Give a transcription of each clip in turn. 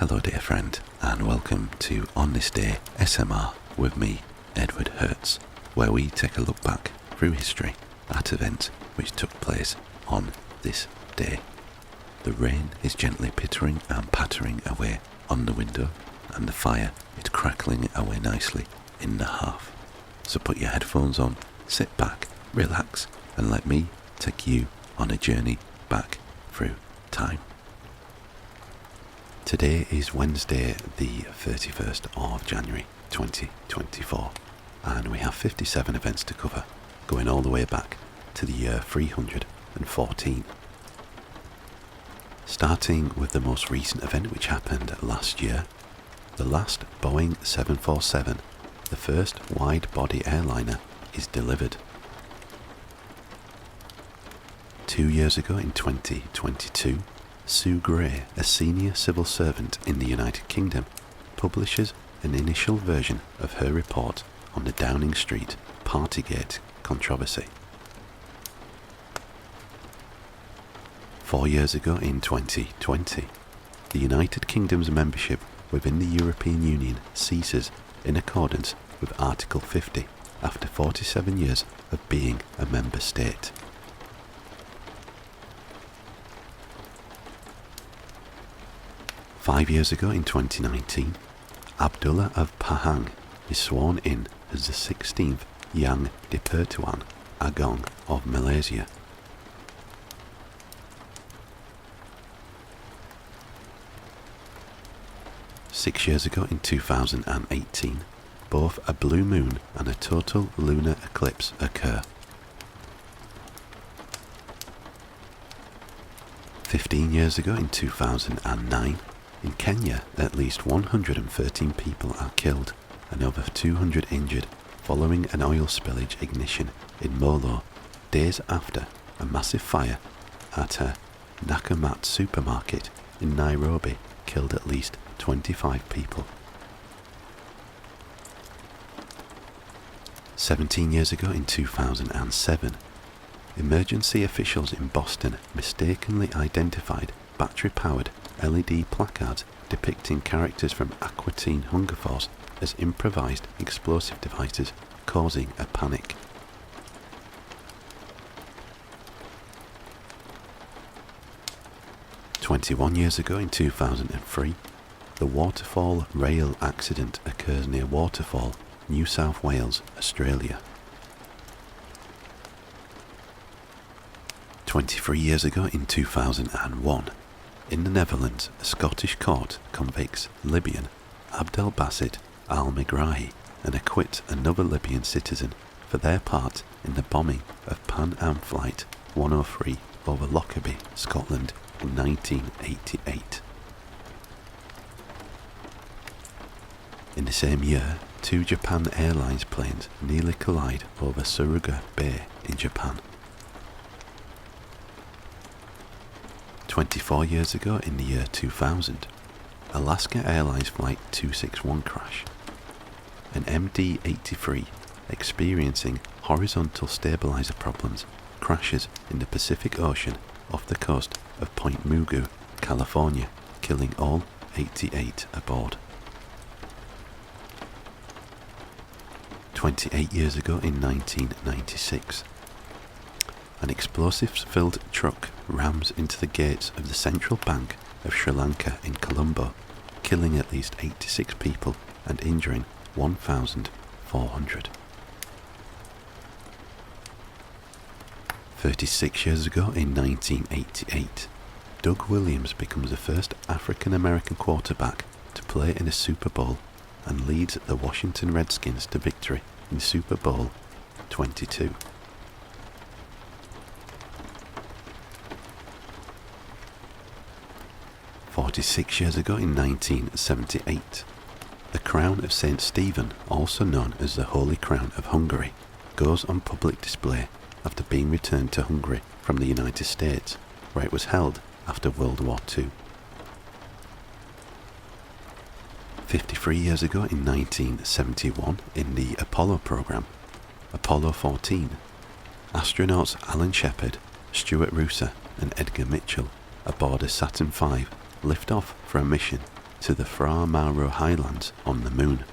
Hello dear friend, and welcome to On This Day SMR with me, Edward Hertz, where we take a look back through history at events which took place on this day. The rain is gently pittering and pattering away on the window, and the fire is crackling away nicely in the hearth. So put your headphones on, sit back, relax, and let me take you on a journey back through time. Today is Wednesday, the 31st of January 2024, and we have 57 events to cover, going all the way back to the year 314. Starting with the most recent event which happened last year, the last Boeing 747, the first wide-body airliner, is delivered. 2 years ago in 2022, Sue Gray, a senior civil servant in the United Kingdom, publishes an initial version of her report on the Downing Street Partygate controversy. 4 years ago in 2020, the United Kingdom's membership within the European Union ceases in accordance with Article 50 after 47 years of being a member state. 5 years ago in 2019, Abdullah of Pahang is sworn in as the 16th Yang di-Pertuan Agong of Malaysia. Six years ago in 2018, both a blue moon and a total lunar eclipse occur. 15 years ago in 2009, in Kenya, at least 113 people are killed and over 200 injured following an oil spillage ignition in Molo, days after a massive fire at a Nakumatt supermarket in Nairobi killed at least 25 people. 17 years ago in 2007, emergency officials in Boston mistakenly identified battery-powered LED placards depicting characters from Aqua Teen Hunger Force as improvised explosive devices, causing a panic. "21 years ago in 2003, the Waterfall rail accident occurs near Waterfall, New South Wales, Australia. 23 years ago in 2001, in the Netherlands, a Scottish court convicts Libyan Abdel Basit al-Megrahi and acquits another Libyan citizen for their part in the bombing of Pan Am Flight 103 over Lockerbie, Scotland in 1988. In the same year, two Japan Airlines planes nearly collide over Suruga Bay in Japan. 24 years ago in the year 2000, Alaska Airlines Flight 261 crash. An MD-83 experiencing horizontal stabilizer problems crashes in the Pacific Ocean off the coast of Point Mugu, California, killing all 88 aboard. 28 years ago in 1996, an explosives-filled truck rams into the gates of the Central Bank of Sri Lanka in Colombo, killing at least 86 people and injuring 1,400. 36 years ago in 1988, Doug Williams becomes the first African-American quarterback to play in a Super Bowl and leads the Washington Redskins to victory in Super Bowl 22. 46 years ago in 1978, the crown of St. Stephen, also known as the Holy Crown of Hungary, goes on public display after being returned to Hungary from the United States, where it was held after World War II. 53 years ago in 1971, in the Apollo program, Apollo 14, astronauts Alan Shepard, Stuart Roosa and Edgar Mitchell aboard a Saturn V lift off for a mission to the Fra Mauro highlands on the Moon.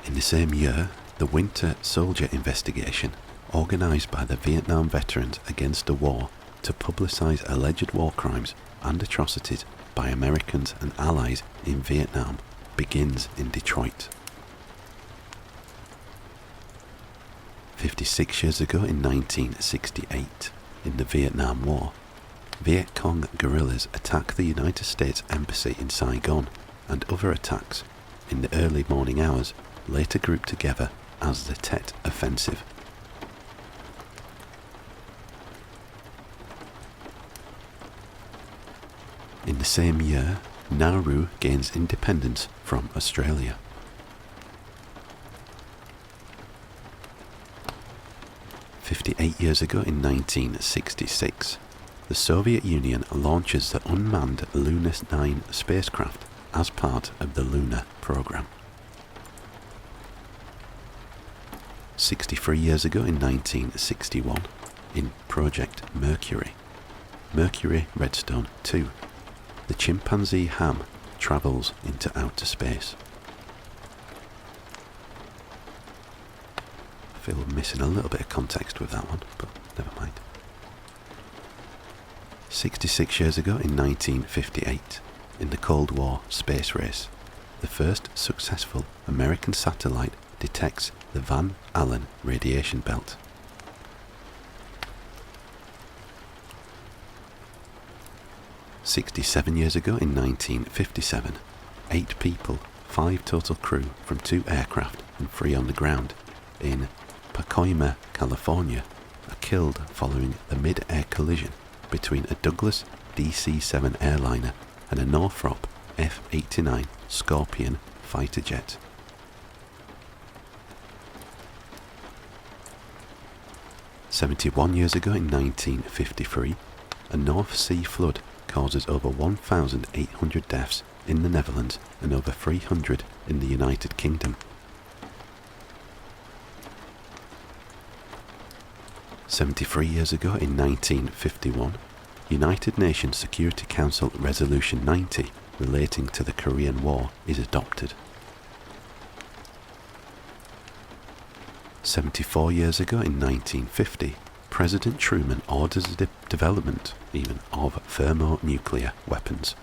In the same year, the Winter Soldier investigation, organised by the Vietnam Veterans Against the War to publicise alleged war crimes and atrocities by Americans and Allies in Vietnam, begins in Detroit. 56 years ago in 1968, in the Vietnam War, Viet Cong guerrillas attack the United States Embassy in Saigon, and other attacks, in the early morning hours, later grouped together as the Tet Offensive. In the same year, Nauru gains independence from Australia. "58 years ago in 1966, the Soviet Union launches the unmanned Luna 9 spacecraft as part of the lunar program. 63 years ago in 1961, in Project Mercury, Mercury Redstone 2, the chimpanzee Ham travels into outer space. I feel we're missing a little bit of context with that one, but never mind. 66 years ago in 1958, in the Cold War space race, the first successful American satellite detects the Van Allen radiation belt. 67 years ago in 1957, 8 people, 5 total crew from 2 aircraft and 3 on the ground in Pacoima, California, are killed following a mid-air collision between a Douglas DC-7 airliner and a Northrop F-89 Scorpion fighter jet. 71 years ago in 1953, a North Sea flood causes over 1,800 deaths in the Netherlands and over 300 in the United Kingdom. 73 years ago in 1951, United Nations Security Council Resolution 90 relating to the Korean War is adopted. 74 years ago in 1950, President Truman orders the development even of thermonuclear weapons.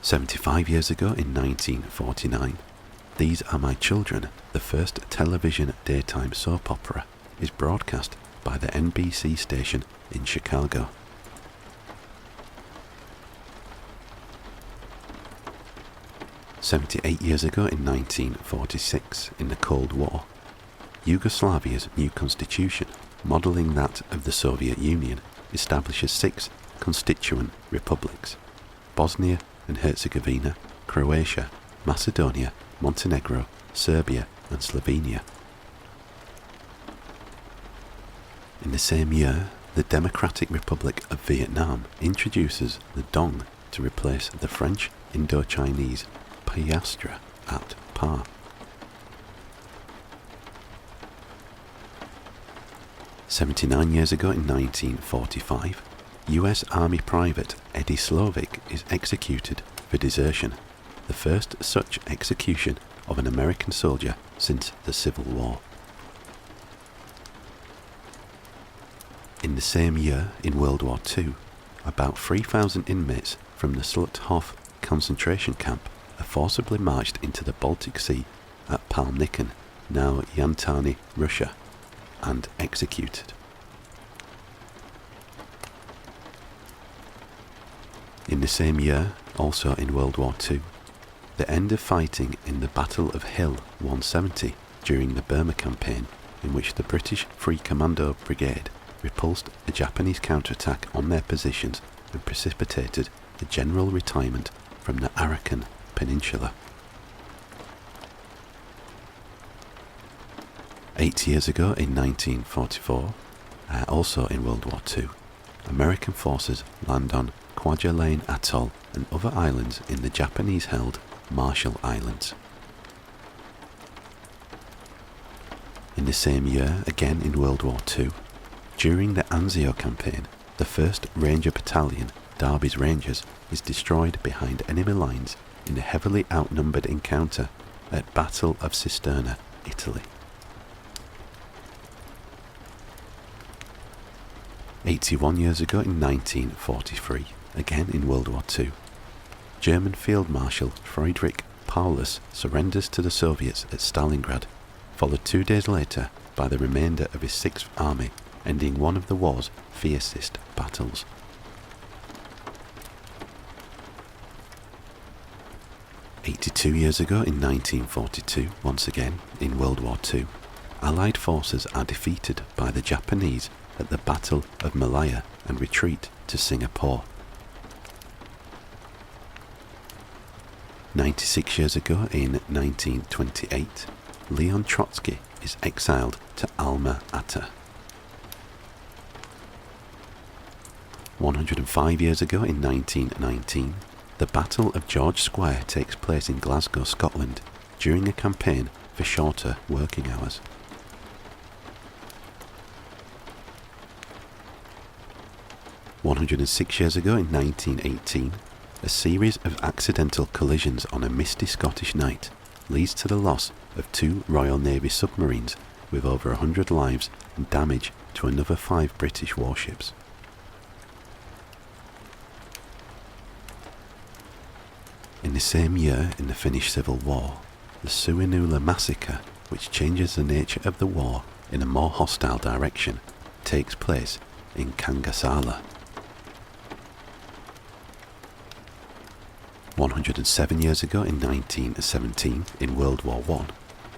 75 years ago in 1949, These Are My Children, the first television daytime soap opera, is broadcast by the NBC station in Chicago. "78 years ago in 1946, in the Cold War, Yugoslavia's new constitution, modelling that of the Soviet Union, establishes 6 constituent republics: Bosnia and Herzegovina, Croatia, Macedonia, Montenegro, Serbia and Slovenia. In the same year, the Democratic Republic of Vietnam introduces the dong to replace the French Indochinese piastre at par. 79 years ago in 1945, US Army Private Eddie Slovic is executed for desertion, the first such execution of an American soldier since the Civil War. In the same year, in World War II, about 3,000 inmates from the Sluthof concentration camp are forcibly marched into the Baltic Sea at Palmniken, now Yantani, Russia, and executed. In the same year, also in World War II, the end of fighting in the Battle of Hill 170 during the Burma campaign, in which the British Free Commando Brigade repulsed the Japanese counterattack on their positions and precipitated the general retirement from the Arakan Peninsula. 8 years ago in 1944, also in World War II, American forces land on Kwajalein Atoll and other islands in the Japanese-held Marshall Islands. In the same year, again in World War II, During the Anzio campaign, the 1st Ranger Battalion, Derby's Rangers, is destroyed behind enemy lines in a heavily outnumbered encounter at Battle of Cisterna, Italy. 81 years ago in 1943, again in World War II, German Field Marshal Friedrich Paulus surrenders to the Soviets at Stalingrad, followed 2 days later by the remainder of his 6th Army, ending one of the war's fiercest battles. "82 years ago in 1942, once again in World War II, Allied forces are defeated by the Japanese at the Battle of Malaya and retreat to Singapore. 96 years ago in 1928, Leon Trotsky is exiled to Alma-Ata. 105 years ago in 1919, the Battle of George Square takes place in Glasgow, Scotland, during a campaign for shorter working hours. 106 years ago in 1918, a series of accidental collisions on a misty Scottish night leads to the loss of 2 Royal Navy submarines with over 100 lives and damage to another 5 British warships. In the same year, in the Finnish Civil War, the Suinula massacre, which changes the nature of the war in a more hostile direction, takes place in Kangasala. 107 years ago in 1917, in World War I,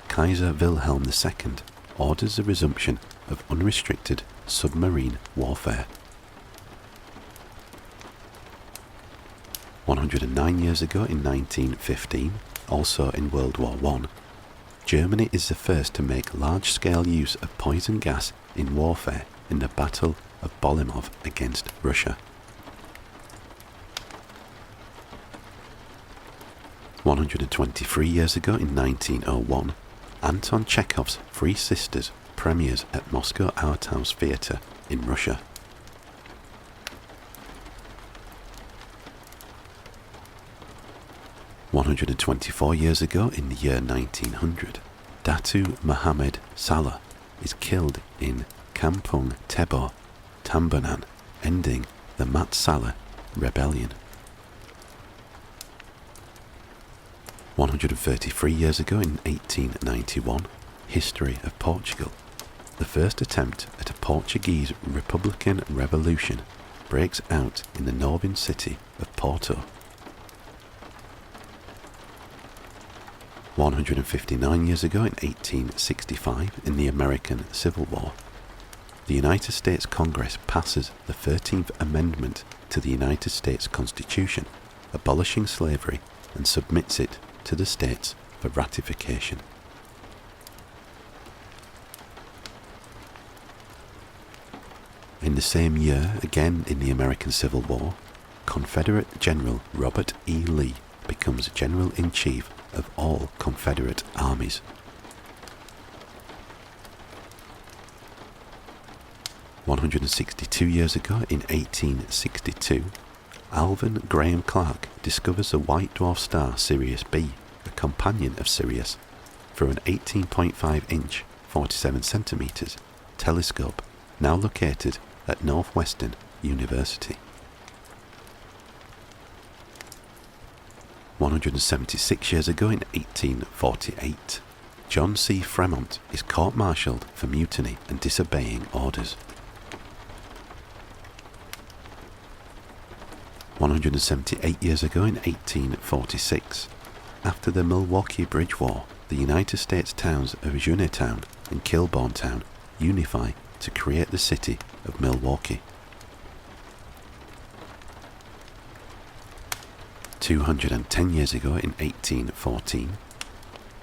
Kaiser Wilhelm II orders the resumption of unrestricted submarine warfare. 109 years ago in 1915, also in World War I, Germany is the first to make large-scale use of poison gas in warfare in the Battle of Bolimov against Russia. 123 years ago in 1901, Anton Chekhov's Three Sisters premieres at Moscow Art House Theatre in Russia. "124 years ago in the year 1900, Datu Muhammad Salah is killed in Kampung Tebo, Tambunan, ending the Mat Salah Rebellion. 133 years ago in 1891, history of Portugal. The first attempt at a Portuguese Republican revolution breaks out in the northern city of Porto. 159 years ago in 1865, in the American Civil War, the United States Congress passes the 13th Amendment to the United States Constitution, abolishing slavery, and submits it to the states for ratification. In the same year, again in the American Civil War, Confederate General Robert E. Lee becomes General-in-Chief of all Confederate armies. 162 years ago, in 1862, Alvin Graham Clark discovers the white dwarf star Sirius B, a companion of Sirius, through an 18.5-inch, 47 centimeters telescope now located at Northwestern University. 176 years ago in 1848, John C. Fremont is court-martialed for mutiny and disobeying orders. 178 years ago in 1846, after the Milwaukee Bridge War, the United States towns of Junetown and Kilbourne Town unify to create the city of Milwaukee. 210 years ago in 1814,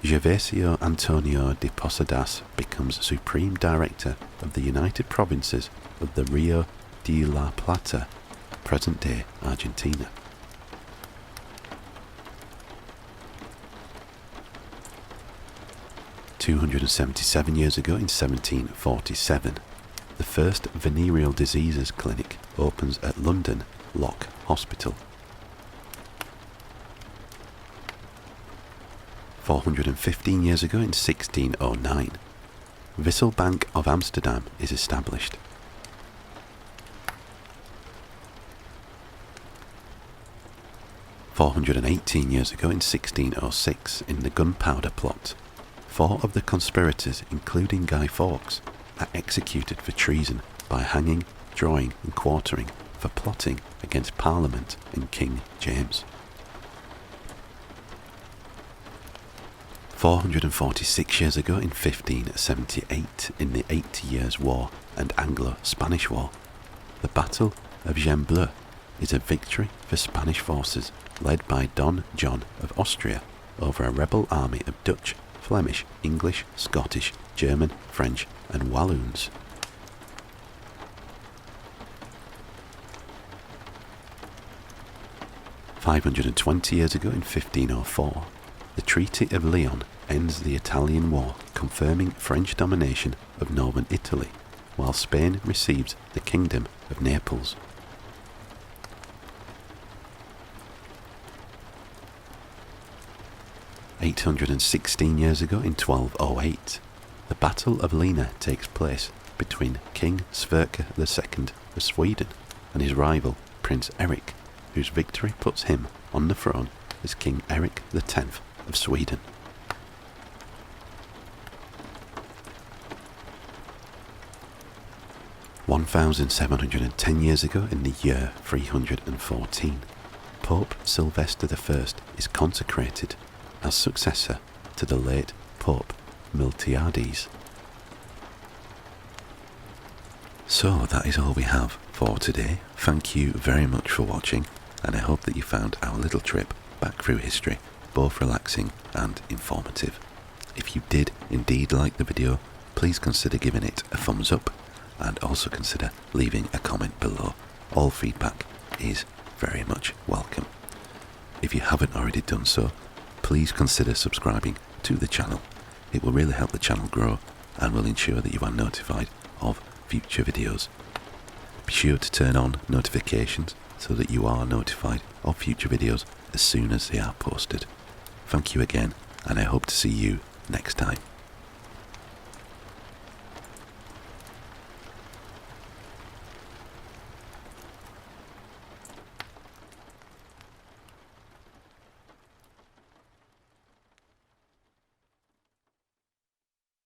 Gervasio Antonio de Posadas becomes Supreme Director of the United Provinces of the Rio de la Plata, present-day Argentina. 277 years ago in 1747, the first venereal diseases clinic opens at London Lock Hospital. 415 years ago in 1609, Wisselbank of Amsterdam is established. 418 years ago in 1606, in the Gunpowder Plot, 4 of the conspirators, including Guy Fawkes, are executed for treason by hanging, drawing and quartering for plotting against Parliament and King James. 446 years ago in 1578, in the 80 Years' War and Anglo-Spanish War, the Battle of Gembloux is a victory for Spanish forces led by Don John of Austria over a rebel army of Dutch, Flemish, English, Scottish, German, French and Walloons. "520 years ago in 1504, the Treaty of Lyon ends the Italian War, confirming French domination of northern Italy, while Spain receives the Kingdom of Naples. 816 years ago in 1208, the Battle of Lena takes place between King Sverker II of Sweden and his rival Prince Eric, whose victory puts him on the throne as King Eric X of Sweden. "1,710 years ago in the year 314, Pope Sylvester I is consecrated as successor to the late Pope Miltiades." So that is all we have for today. Thank you very much for watching, and I hope that you found our little trip back through history both relaxing and informative. If you did indeed like the video, please consider giving it a thumbs up and also consider leaving a comment below. All feedback is very much welcome. If you haven't already done so, please consider subscribing to the channel. It will really help the channel grow and will ensure that you are notified of future videos. Be sure to turn on notifications so that you are notified of future videos as soon as they are posted. Thank you again, and I hope to see you next time.